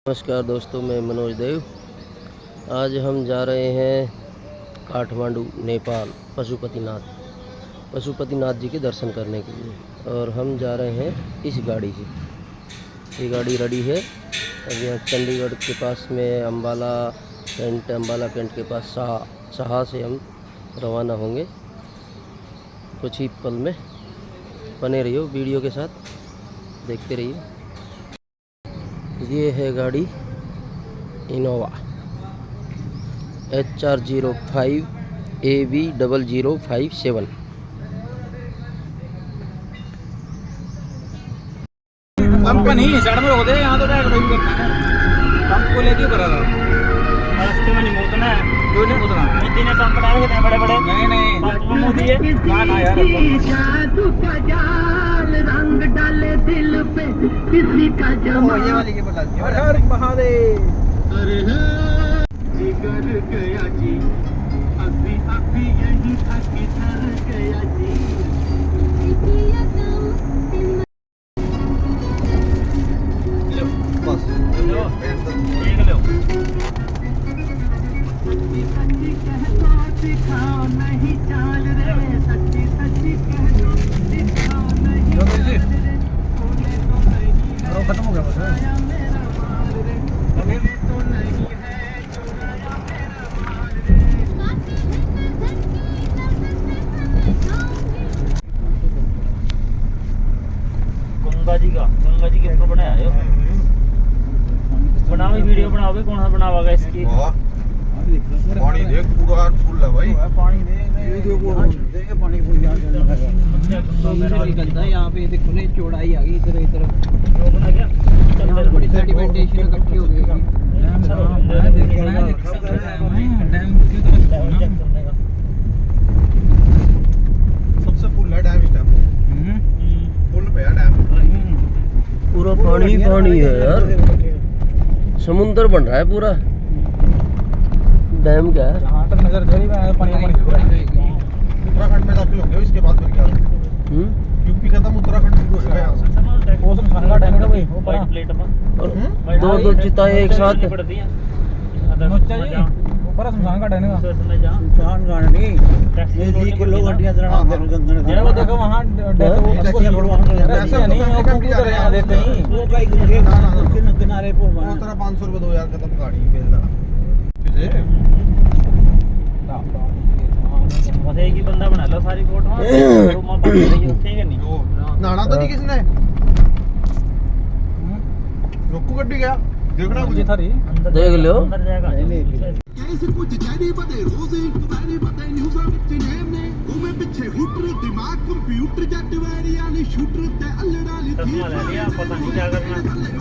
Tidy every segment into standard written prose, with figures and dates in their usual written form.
नमस्कार दोस्तों, मैं मनोज देव। आज हम जा रहे हैं काठमांडू नेपाल पशुपतिनाथ जी के दर्शन करने के लिए, और हम जा रहे हैं इस गाड़ी से। ये गाड़ी रेडी है। अब यहाँ चंडीगढ़ के पास में अम्बाला कैंट के पास शाह से हम रवाना होंगे कुछ ही पल में। बने रहिए वीडियो के साथ, देखते रहिए। ये है गाड़ी Innova HR05 AB0057। Company side में रोक दे, यहाँ तो डायरेक्ट ड्राइव करना है। पंप को लेके करा रहा रास्ते में नहीं मुतना है। क्यों नहीं मुतना? मोदी ने पंप डाले हैं बड़े बड़े। नहीं पंप में मोदी है ना यार। जादू का जाल रंग डाले दिल पे किसी का जमाल। ये वाली के बता दिया। हर हर महादेव। अरे जिगर गया जी, अभी यही थक गया जी। नहीं चाल रे सच्ची सच्ची कहना दिखाओ नहीं। खत्म हो गया बस। तो नहीं है गंगा जी के ऊपर बनाया है। बनाओ वीडियो बनाओगे, कौन सा बनावागा इसकी? पानी देख पूरा फुल है भाई। पानी देख पानी फुल निकलता है यहाँ पे। देखो ना चौड़ाई आ गई इधर इधर बड़ी सेडिमेंटेशन इकट्ठी हो गई। सबसे फुल है डैम इस टाइम। फुल पे है डैम। पूरा पानी है यार, समुंदर बन रहा है पूरा। डैम क्या है? जहाँ तक नजर गई पानी उत्तराखंड में दाखिल हो गए, इसके बाद फिर क्या? यूपी खत्म, उत्तराखंड शुरू हो गया यहाँ से। वो शमशान घाट है ना भाई, वो बड़ा प्लेट में और दो चिताएं एक साथ। ऊपर शमशान घाट है ना। शमशान घाट नहीं, ये के लोग हड्डियां चढ़ाते हैं गंगा। वो देखो वहां ऐसा नहीं है, वो किधर है देते ही वो भाई किनारे पे। वो तरह 500 रुपए दो यार, खत्म गाड़ी भेज देना। एक ही बंदा बना लो सारी कोट में। रूम में पड़ रही है, ठीक है नहीं? नहाना तो नहीं किसने? रोकू गड्डी गया देखना कुछ था री देख लो। अंदर जाएगा कैसे कुछ जैनी बने रोजे इंक्वायरी बने न्यूज़ ਵਿੱਚ ਨੇਮ ਨੇ ਉਵੇਂ ਪਿੱਛੇ ਹੁਟਰ ਦਿਮਾਗ ਕੰਪਿਊਟਰ ਜੱਟ ਵੈਰੀਆਂ ਨੇ ਸ਼ੂਟਰ ਤੇ ਅਲੜਾ ਲਈ ਥੀ पता नहीं क्या करना।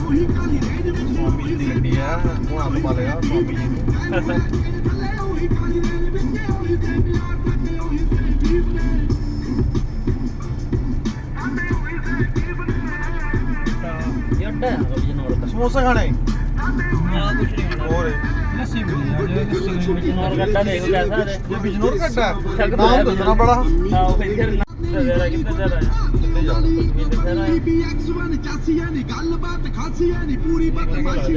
ਉਹੀ ਕਾਲੀ ਰੇਂਜ ਵਿੱਚ स्वामी जी की गड्डी है, कौन हाथ पालेगा स्वामी जी को? ਉਹੀ ਕਾਲੀ ਰੇਂਜ ਵਿੱਚ ਉਹੀ ਤੇ ਪਿਆਰ ਕਰਦੇ ਉਹੀ ਤੇ ਵੀਰ ਨੇ ਆਂਦੇ ਉਹੀ ਤੇ ਵੀਰ ਨੇ। ये अड्डा है बिजनौर का। समोसा खाने कुछ नहीं खाना। और लस्सी बिजनौर का अड्डा देखो कैसा है। ये बिजनौर का अड्डा है, नाम तो इतना बड़ा। हां वो इधर ज़रा कितना ज़रा कितने जा रहे? BX1 ਚਾਸੀਆਂ ਦੀ ਗੱਲਬਾਤ ਖਾਸੀਆਂ ਦੀ ਪੂਰੀ ਬਦਮਾਸ਼ੀ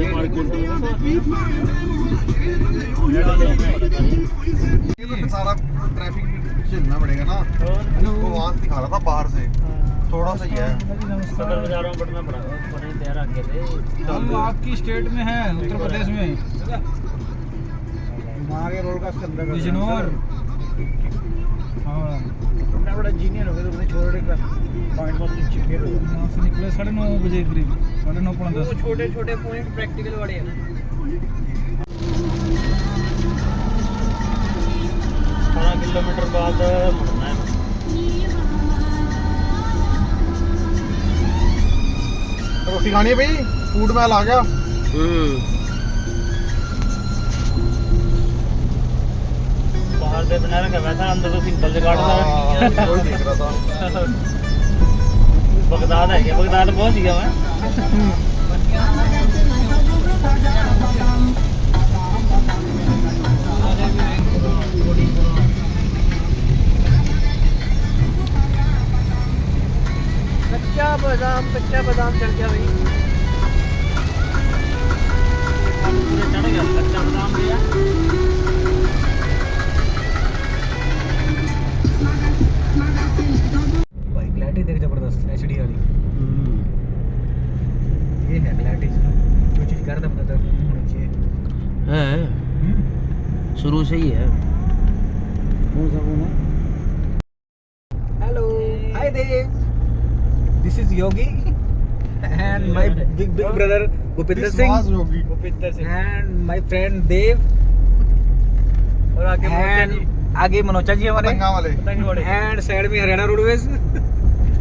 ये तो सारा ट्रैफिक झेलना पड़ेगा ना। वो वहाँ से दिखा रहा था बाहर से, थोड़ा सा ही है। सदर बाजारों में बढ़ना पड़ा बड़े तैयार आगे थे। हम आपकी स्टेट में है, उत्तर प्रदेश में आगे रोड का अंदर बिजनौर। हाँ इतना बड़ा इंजीनियर हो गया तो अपने छोटे का पॉइंट में चिपके हो। यहाँ से निकले 9:30 बजे करीब, 9:30 वो छोटे छोटे पॉइंट प्रैक्टिकल वाले हैं। 12 किलोमीटर बाद मुड़ना है। रोटी खानी है भाई, फूड महल आ गया। बाहर से बना रखा वैसा, अंदर तो सिंपल से काट हाँ, वही देख रहा था। बगदाद है क्या? बगदाद पहुंच गया मैं। कच्चा बादाम चढ़ गया भाई। है शुरू से ही है। कौन सा फोन है? Hello, hi Dev, this is Yogi and my big brother Bhupinder Singh Yogi and my friend Dev और आगे मनोजा जी हमारे पतंगा वाले एंड साइड में हरियाणा रोडवेज।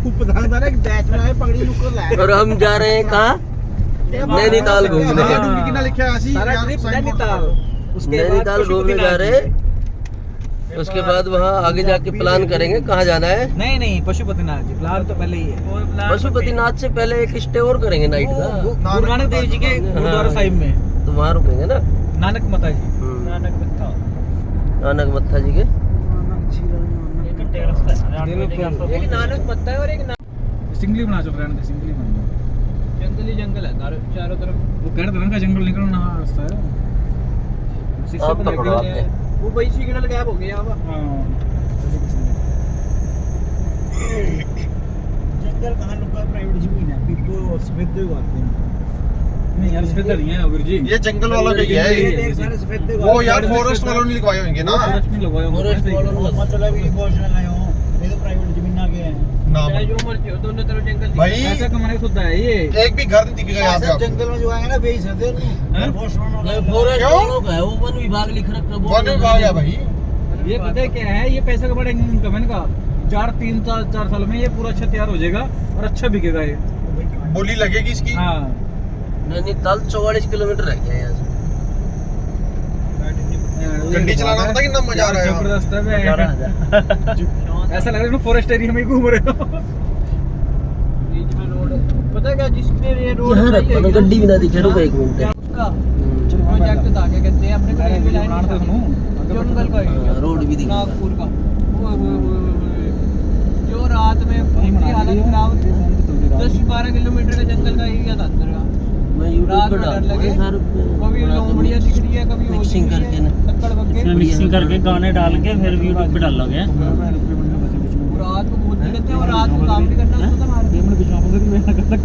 पतंग था ना एक बैच में आए पगड़ी लुक ला और हम जा रहे हैं कहाँ? नैनीताल घूमने। कितना लिखा है ऐसी सारा ट्रिप नैनीताल, उसके बाद नैनीताल घूमने जा रहे हैं। उसके बाद वहाँ आगे जाके प्लान करेंगे कहाँ जाना है। नहीं पशुपतिनाथ जी प्लान तो पहले ही है। पशुपतिनाथ से पहले एक स्टे और करेंगे नाइट का। गुरु नानक देव जी के गुरुद्वारा साहिब में तो वहाँ रुकेंगे ना। नानक माता जी, नानक मत्था जी के। एक नानक मत्ता है और एक सिंगली बना चल रहा है, सिंगली बना जंगल ही जंगल है चारों तरफ। वो कह रहे थे ना जंगल निकलना रास्ता है। आप पकड़ो आपने। वो भाई सिग्नल गैप हो गया अब। जंगल कहाँ लुका है? प्राइवेट जमीन है, पिपो सफेद देव आते हैं। नहीं यार सफेद नहीं है वीर जी, ये जंगल वाला भी है ये। सारे सफेद देव वो यार फॉरेस्ट वालों ने लिखवाए होंगे ना। फॉरेस्ट में लगवाया होगा। फॉरेस्ट वालों ने मतलब भी घोषणा लगाए हो, ये तो प्राइवेट जमीन आ गए हैं। नाम जो मर्जी हो, दोनों तरफ जंगल दिख- भाई ऐसा कमाने का सुद्धा है ये। एक भी घर नहीं दिखेगा यहाँ पे आपको। जंगल में जो आएंगे ना बेच सकते हैं? फॉरेस्ट क्यों? वालों का है, वो वन विभाग लिख रखा है। वन विभाग है भाई। ये पता है क्या है, ये पैसा कमाने का इनकम है इनका। 4 साल में ये पूरा अच्छा तैयार हो जाएगा और अच्छा बिकेगा ये। बोली लगेगी इसकी। हाँ नैनीताल 44 किलोमीटर है क्या यहाँ से? गड्डी चलाना पता कितना मजा आ रहा है। जबरदस्त है बे। 18,000। ऐसा लग रहा है फॉरेस्ट एरिया में ही घूम रहे हो। बीच में रोड पता है क्या, जिसने ये रोड यहाँ रखो ना, गड्डी भी ना दिखे। रुको एक मिनट। प्रोजेक्ट था क्या कहते हैं अपने रेलवे लाइन नाम तो सुनो। जंगल का एरिया, रोड भी दिखे। नागपुर का। ओए जो रात में इतनी हालत खराब थी। 10-12 किलोमीटर का जंगल का एरिया था अंदर का। मैं यूट्यूब रात पे में डर डालूंगा लगे, सर। कभी लोमड़ियाँ दिख रही है, कभी वो मिक्सिंग दिख रही करके है, ना। लक्कड़ बग्गे। मिक्सिंग करके गाने डाल के फिर यूट्यूब पे डालोगे। रात को बहुत निकलते हैं और रात को काम भी करना होता था हमारे।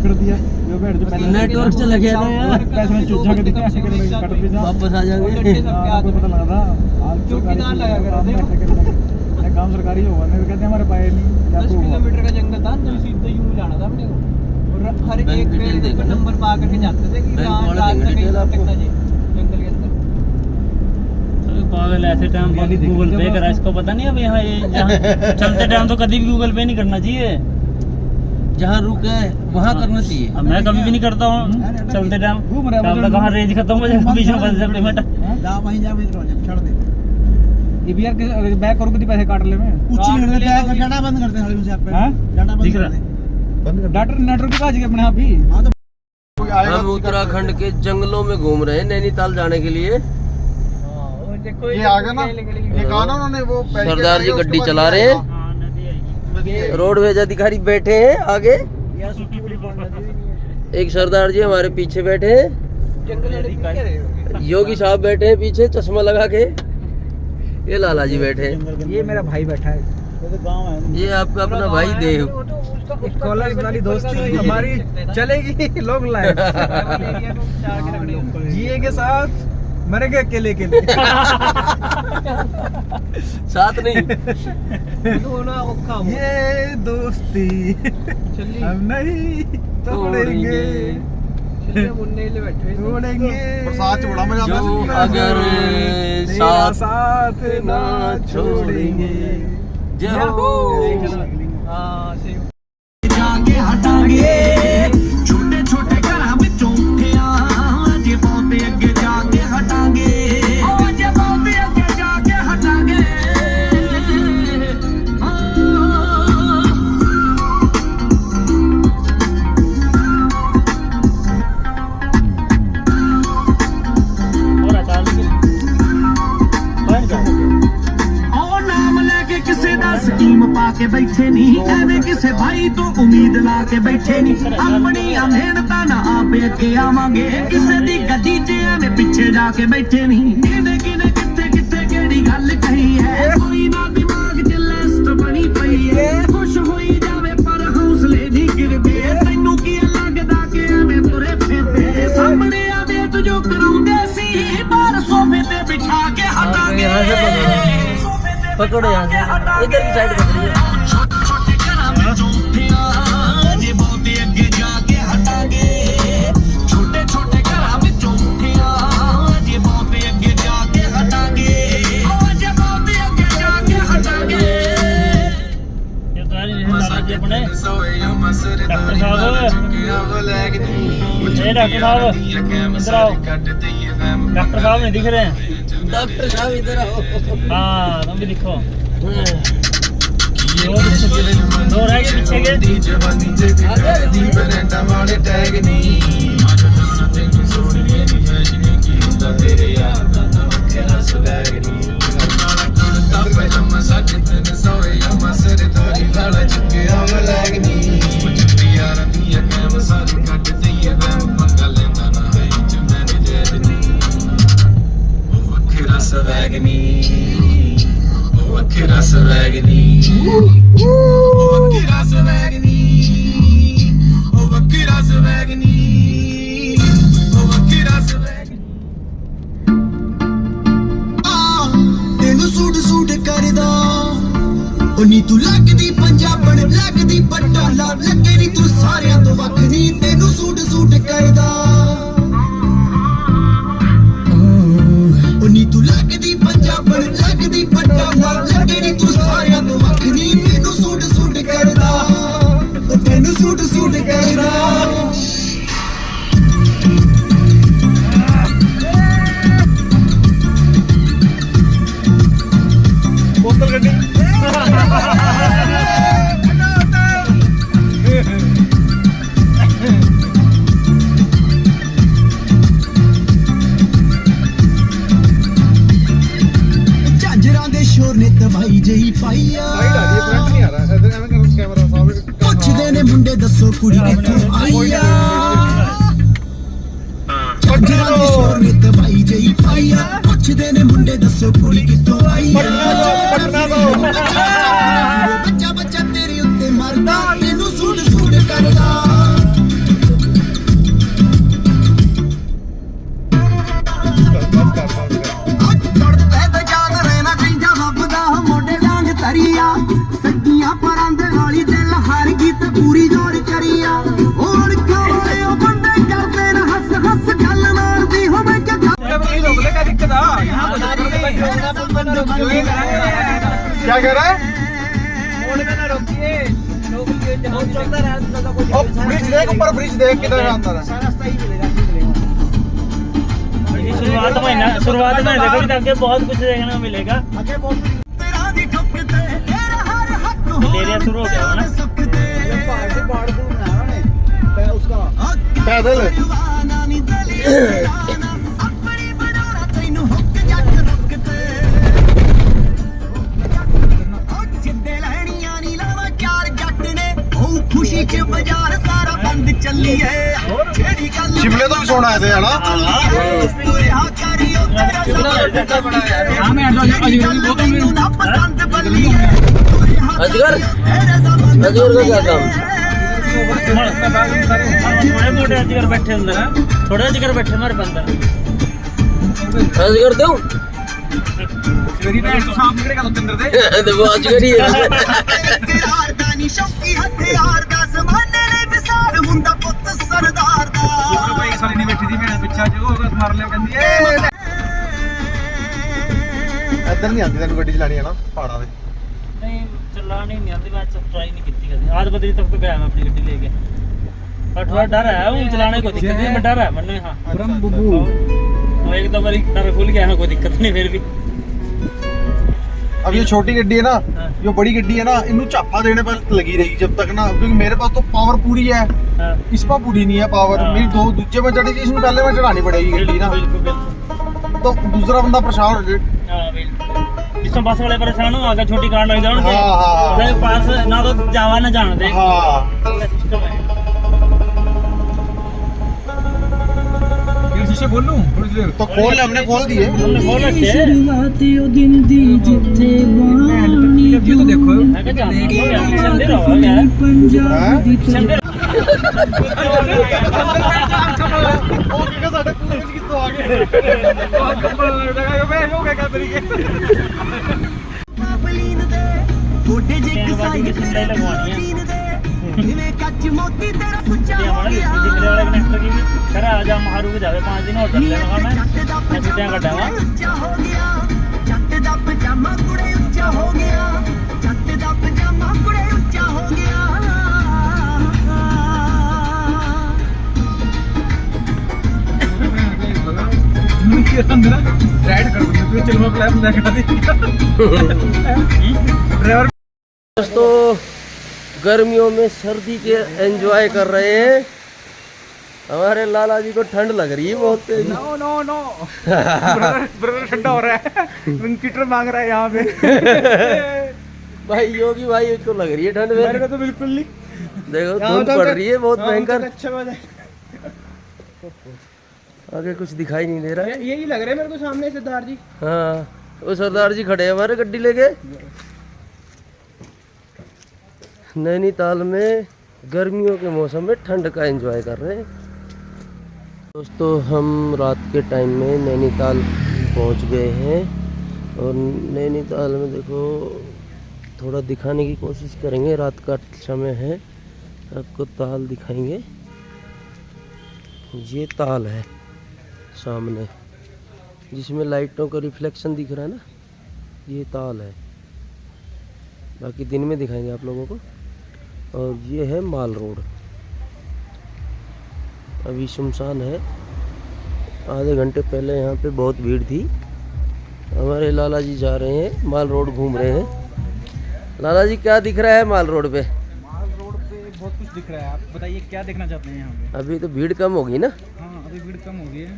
कर दिया जो बैठ जो पहले नेटवर्क चला गया ना यार। पैसे में चूजा के दिखा के कट भी जा। वापस आ जाएंगे। आपको पता लगा था आज चौकीदार लगा कर रहे ये काम सरकारी होगा नहीं कहते हमारे पाए नहीं। 10 किलोमीटर का जंगल था, तो सीधे यूं जाना था अपने को। और हर बैंक एक डिटेल पेड़ देखो पे ना। नंबर पा करके जाते थे कि बैंक वहाँ वाले रात देंगे तक कहीं डिटेल आपको। भटकना चाहिए जंगल के अंदर। पागल ऐसे टाइम पर गूगल पे करा, इसको पता नहीं अब यहाँ ये जहाँ चलते टाइम तो कभी भी गूगल पे नहीं करना चाहिए। जहाँ रुके वहाँ करना चाहिए। अब मैं कभी भी नहीं करता हूँ चलते टाइम। घूम रहा है, तब तक कहाँ रेंज खत्म हो जाएगा, बीच में फंस जाते हैं बेटा। जा वहीं जा वहीं छोड़ दे। ये भी यार के बैक करो कितने पैसे काट ले में कुछ नहीं करते हैं, डाटा बंद करते हैं साले पे। हां डाटा बंद दिख कर रहा दे। डाटा नेटवर्क का जी अपने आप ही। हां तो कोई आएगा हम तो उत्तराखंड के जंगलों में घूम रहे हैं नैनीताल जाने के लिए। और देखो ये आ गया ना। ये कहा ना उन्होंने वो बैरिकेड सरदार जी लगाया, गड्डी उसके चला बाद रहे ये हैं। हाँ नदी आएगी। रोडवेज अधिकारी बैठे हैं आगे। यार सूखी बड़ी कौन नदी भी नहीं है। एक सरदार जी हमारे पीछे बैठे हैं। जंगल वाले क्या रहे हो? योगी साहब बैठे हैं पीछे चश्मा लगा के। ये लाला जी बैठे हैं। ये मेरा भाई बैठा है। ये तो गांव है। ये आपका अपना भाई देव। कॉलेज वाली दोस्ती हमारी चलेगी लॉन्ग लाइफ। जिएंगे साथ, मरेंगे अकेले के लिए। साथ नहीं। ये दोस्ती हम नहीं तोड़ेंगे, तोड़ेंगे। बरसात में बड़ा मजा आता जो है। अगर तेरा साथ साथ ना छोड़ेंगे। जय हो। जाके हटांगे छोटे छोटे घरां विचों उठिया अजे बहुते अगे जाके हटांगे ओ अजे बहुते अगे जाके हटांगे और हटा लीजिए। ओ नाम लेके किसे दा स्कीम पाके बैठे नहीं एवें किसे भाई तो उम्मीद ला के बैठे नहीं अपनी मेहनतां ना आपे अगे आवांगे किसे दी गड्डी च एवें पीछे जाके बैठे नहीं किने किने किथे किथे केड़ी गल कही है कोई ना दिमाग च लिस्ट बनी पई है खुश होई जावे पर हौसले नहीं गिरदे तैनू की लगदा कि एवें तुरे फिरदे सामने आवे तुझो कराउंदे सी 1200 यहाँ से पकड़ो यहाँ से इधर की साइड पकड़िए छोटे घरां विचों उठिया जे बहुते अगे जाके हटांगे छोटे छोटे घरां विचों उठिया जे बहुते अगे जाके हटांगे जे बहुते अगे जाके हटांगे ये तुम्हारी रिश्तेदार जी अपने डॉक्टर साहब ये डॉक्टर साहब इधर आओ डॉक्टर साहब नहीं दिख रहे हैं डॉक्टर साहब इधर आओ हाँ तुम भी दिखो दो रह गए पीछे के ਤੈਨੂੰ ਸੂਟ ਸੂਟ ਕਰਦਾ ਉਹ ਨੀ ਤੂੰ ਲੱਗਦੀ ਪੰਜਾਬਣ ਲੱਗਦੀ ਪਟੋਲਾ ਲੱਗੇ ਨੀ ਤੂੰ ਸਾਰਿਆਂ ਤੋਂ ਵੱਖ ਨੀ ਤੈਨੂੰ ਸੂਟ ਸੂਟ ਕਰਦਾ ਉਹ ਨੀ ਤੂੰ ਲੱਗਦੀ ਪੰਜਾਬਣ ਲੱਗਦੀ ਪਟੋਲਾ ਲੱਗੇ ਨੀ ਤੂੰ ਸਾਰਿਆਂ ਤੋਂ ਵੱਖ ਨੀ ਤੈਨੂੰ ਸੂਟ ਸੂਟ ਕਰਦਾ ਉਹ ਤੈਨੂੰ ਸੂਟ ਸੂਟ ਕਰਦਾ बोतल गड्डी ਝਾਂਜਰਾਂ ਦੇ ਸ਼ੋਰ ਨੇ ਤਬਾਈ ਜਈ ਪਾਈਆ साइड आ रही है फ्रंट नहीं आ रहा है इधर एवं करो कैमरा सामने ਪੁੱਛਦੇ ਨੇ ਮੁੰਡੇ ਦੱਸੋ ਕੁੜੀ ਕਿੱਥੋਂ ਆਈ ਆ ਝਾਂਜਰਾਂ ਦੇ ਸ਼ੋਰ ਨੇ ਤਬਾਈ ਜਈ ਪਾਈਆ ਪੁੱਛਦੇ ਨੇ ਮੁੰਡੇ ਦੱਸੋ ਕੁੜੀ ਕਿੱਥੋਂ ਆਈ ਆ ਬੱਚਾ ਬੱਚਾ ਤੇਰੇ ਉੱਤੇ ਮਰਦਾ ਤੈਨੂੰ ਸੂਟ ਸੂਟ ਕਰਦਾ ਲੜਦੇ ਤੇ ਯਾਦ ਰਹਿਣਾ ਕਹਿੰਦਾ ਲੱਭਦਾ ਮੋਢੇ ਲਾਂਗ ਤਰੀਆ ਸੱਗੀਆਂ ਪਰਾਂ ਦੇ ਵਾਲੀ ਦਿਲ ਹਾਰ ਗਈ ਤੇ ਪੂਰੀ ਜੋੜ ਕਰੀਆ ਉਹ ਅੜਕਾ ਵਾਲੇ ਉਹ ਬੰਦੇ ਕਰਦੇ ਨਾ ਹੱਸ ਹੱਸ ਗੱਲ ਮਾਰਦੀ ਹੋਵੇ ਕਿ क्या दिक्कत है यहाँ क्या कह रहा है ब्रिज देख ऊपर ब्रिज देख किधर अंदर है शुरुआत में देखो कि आगे बहुत कुछ देखने को मिलेगा ਤੇਰਾ ਦੀ ਠੁੱਕ ਤੇ ਤੇਰਾ ਹਰ ਹੱਕ मलेरिया शुरू हो गया है ना पैदल ਆਪਣੀ ਬਣਾਉਣਾ ਤੈਨੂੰ ਹੁੱਕ ਜੱਟ ਰੁੱਕ ਤੇ ਜਿੱਦੇ ਲੈਣੀਆਂ ਨੀ ਲਾਵਾ ਚਾਰ ਜੱਟ ਨੇ ਉਹ ਖੁਸ਼ੀ ਚ ਬਾਜ਼ਾਰ ਸਾਰਾ ਬੰਦ ਚੱਲੀਏ ਜਿਹੜੀ ਗੱਲ शिमले तो भी सोना आए थे है ना ਤੁਰਿਆ ਕਰੀਓ हाँ मैं ਤੈਨੂੰ ਨਾ ਪਸੰਦ ਬੱਲੀਏ अजगर अजगर का क्या काम थोड़े मोटे अजगर बैठे अंदर थोड़े अजगर बैठे हमारे अंदर अजगर दूं मेरी भैन तो सांप निकलेगा तो अंदर दे तो वो अजगर ही है ਹਥਿਆਰ ਦਾ ਨੀ ਸ਼ੌਕੀ ਹਥਿਆਰ ਦਾ ਜ਼ਮਾਨੇ ਨੇ ਵਿਸਾਰ ਹੁੰਦਾ ਪੁੱਤ ਸਰਦਾਰ ਦਾ भाई साली नहीं बैठी थी मैंने पीछा जो होगा मार ले कहंदी ए इधर नहीं आती तेन गड्डी चलानी है ना पहाड़ा पे नहीं चलानी नहीं आती मैं ट्राई नहीं की कभी आज बदली तक तो गया मैं अपनी गड्डी लेके पर थोड़ा डर है वो चलाने को दिक्कत नहीं डर है मन्ने हाँ ब्रह्म बुबू वो एक दो बारी डर खुल गया है कोई दिक्कत नहीं फिर भी अब ये छोटी गड्डी है ना हाँ। जो बड़ी गड्डी है ना इन्हें चापा देने पर लगी रही जब तक ना क्योंकि मेरे पास तो पावर पूरी है हाँ इस पर पूरी नहीं है पावर हाँ। मेरी दो दूसरे में चढ़ी थी इसमें पहले में चढ़ानी पड़ेगी गड्डी ना बिल्कुल बिल्कुल तो दूसरा बंदा परेशान हो जाए हाँ बिल्कुल जिसमें बस वाले परेशान हो आगे छोटी कार लग जाओ हाँ, हाँ। उनके पास ना तो जावा ना जान दे हाँ सिस्टम है ये शीशे खोल लूं थोड़ी देर तो खोल हमने खोल दिए हमने खोल रखे हैं शुरुआत ओ दिन दी जिथे बानी ये तो देखो मैं क्या जानता हूँ यार चंदे रहो यार पंजाब दी चंदे ਉਹ ਕਿਹੜਾ ਸਾਡੇ ਪੂਰੇ ਵਿੱਚ ਕਿੱਥੋਂ ਆ ਗਏ कंबल लगा मैं हो गया क्या तरीके 4 5 दिन और चल जाएगा मैं छुट्टियां कटाऊंगा ਉੱਚਾ ਹੋ ਗਿਆ ਜੱਟ ਦਾ ਪਜਾਮਾ ਕੁੜੇ ਉੱਚਾ ਹੋ ਗਿਆ ਜੱਟ ਦਾ ਪਜਾਮਾ ਕੁੜੇ ਉੱਚਾ ਹੋ ਗਿਆ राइड कर दूंगा चल मैं प्लान लगा दी ड्राइवर दोस्तों गर्मियों में सर्दी के एंजॉय कर रहे हैं। हमारे लाला जी को ठंड लग रही है बहुत तेज। नो नो नो ब्रदर ठंडा हो रहा है कीटर मांग रहा है यहाँ पे भाई योगी भाई को लग रही है ठंड मेरे में। को तो बिल्कुल नहीं देखो धूप पड़ रही है बहुत भयंकर। अच्छा बात है आगे कुछ दिखाई नहीं दे रहा है। यही लग रहा है मेरे को सामने सरदार जी हाँ वो सरदार जी खड़े हैं हमारे गड्डी लेके। नैनीताल में गर्मियों के मौसम में ठंड का एंजॉय कर रहे हैं। दोस्तों हम रात के टाइम में नैनीताल पहुंच गए हैं और नैनीताल में देखो थोड़ा दिखाने की कोशिश करेंगे। रात का समय है, आपको ताल दिखाएंगे। ये ताल है सामने जिसमें लाइटों का रिफ्लेक्शन दिख रहा है ना, ये ताल है। बाकी दिन में दिखाएंगे आप लोगों को। और ये है माल रोड, अभी सुनसान है। आधे घंटे पहले यहाँ पे बहुत भीड़ थी। हमारे लाला जी जा रहे हैं, माल रोड घूम रहे हैं। लाला जी क्या दिख रहा है माल रोड पे? माल रोड पे बहुत कुछ दिख रहा है। आप बताइए क्या देखना चाहते हैं यहाँ पे? अभी तो भीड़ कम होगी ना? हाँ अभी भीड़ कम हो गई है।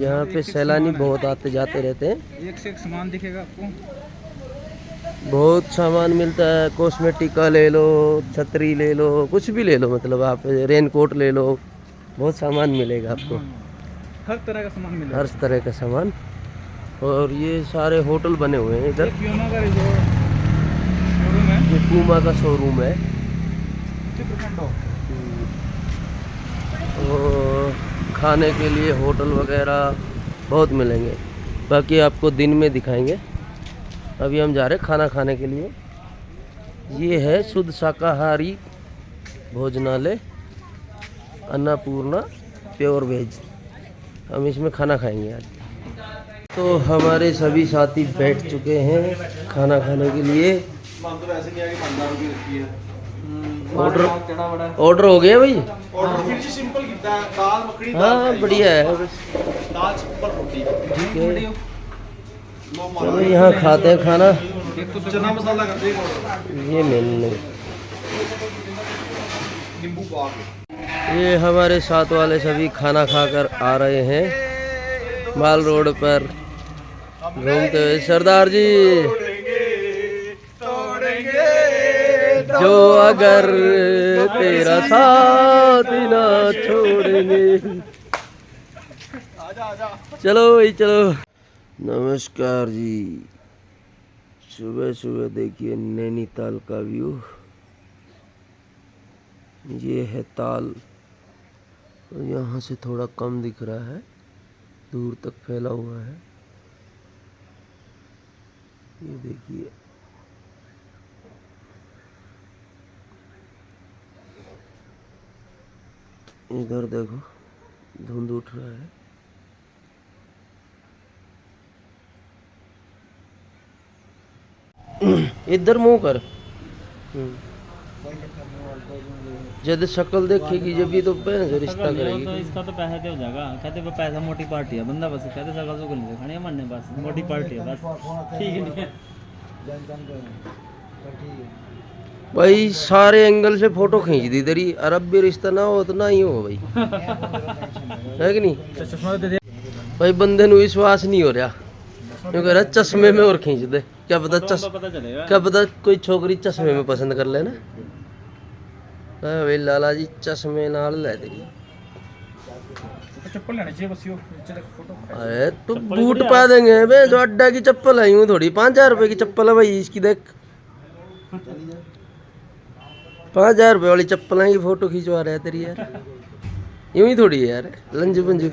यहाँ पे सैलानी बहुत आते जाते रहते हैं। एक से एक सामान दिखेगा आपको। बहुत सामान मिलता है, कॉस्मेटिक का ले लो, छतरी ले लो, कुछ भी ले लो, मतलब आप रेनकोट ले लो, बहुत सामान मिलेगा आपको। हर तरह का सामान मिलेगा। हर तरह का सामान। और ये सारे होटल बने हुए हैं इधर। प्यूमा का रिजॉर्ट शोरूम है। ये पूमा का शोरूम है। और खाने के लिए होटल वगैरह बहुत मिलेंगे। बाकी आपको दिन में दिखाएंगे। अभी हम जा रहे हैं खाना खाने के लिए। ये है शुद्ध शाकाहारी भोजनालय अन्नपूर्णा प्योर वेज। हम इसमें खाना खाएंगे आज। तो हमारे सभी साथी बैठ चुके हैं खाना खाने के लिए। ऑर्डर हो गया भाई? सिंपल कीता है, दाल मखनी हाँ बढ़िया है। दाल सिंपल रोटी ठीक है चलो यहाँ खाते हैं खाना। चना मसाला कर दे ये मेन्यू। नींबू पा के। ये हमारे साथ वाले सभी खाना खाकर आ रहे हैं माल रोड पर घूमते हुए। सरदार जी जो अगर तेरा साथ ना छोड़ेंगे। चलो भाई चलो। नमस्कार जी, सुबह सुबह देखिए नैनीताल का व्यू। ये है ताल, यहाँ से थोड़ा कम दिख रहा है, दूर तक फैला हुआ है। ये देखिए इधर देखो धुंध उठ रहा है। इधर मुंह कर। जब शक्ल देखेगी जब भी तो रिश्ता करेगी। तो इसका तो पैसा दे हो जाएगा। कहते वो पैसा मोटी पार्टी है बंदा, बस कहते सगा तो नहीं खाने मरने, बस मोटी पार्टी है बस। ठीक है नहीं है भाई सारे एंगल से फोटो खींच दी तेरी। अरब भी रिश्ता ना हो तो ना ही हो भाई। है कि नहीं भाई? बंदे ਨੂੰ विश्वास नहीं हो रहा क्यों कह रहा चश्मे में और खींच दे। क्या पता पता चलेगा। क्या पता कोई छोकरी चश्मे में पसंद कर लेना। भाई लाला जी चश्मे नाल ले तेरी। चप्पल लेनी चाहिए बस यो फोटो। अरे तू बूट पा देंगे बे, जो अड्डा की चप्पल आई हूँ थोड़ी। 5000 रुपए की चप्पल है भाई इसकी, देख 5000 रुपए वाली चप्पल की फोटो खिंचवा रहा है तेरी यार। यूं ही थोड़ी है यार, लंजू पंजू।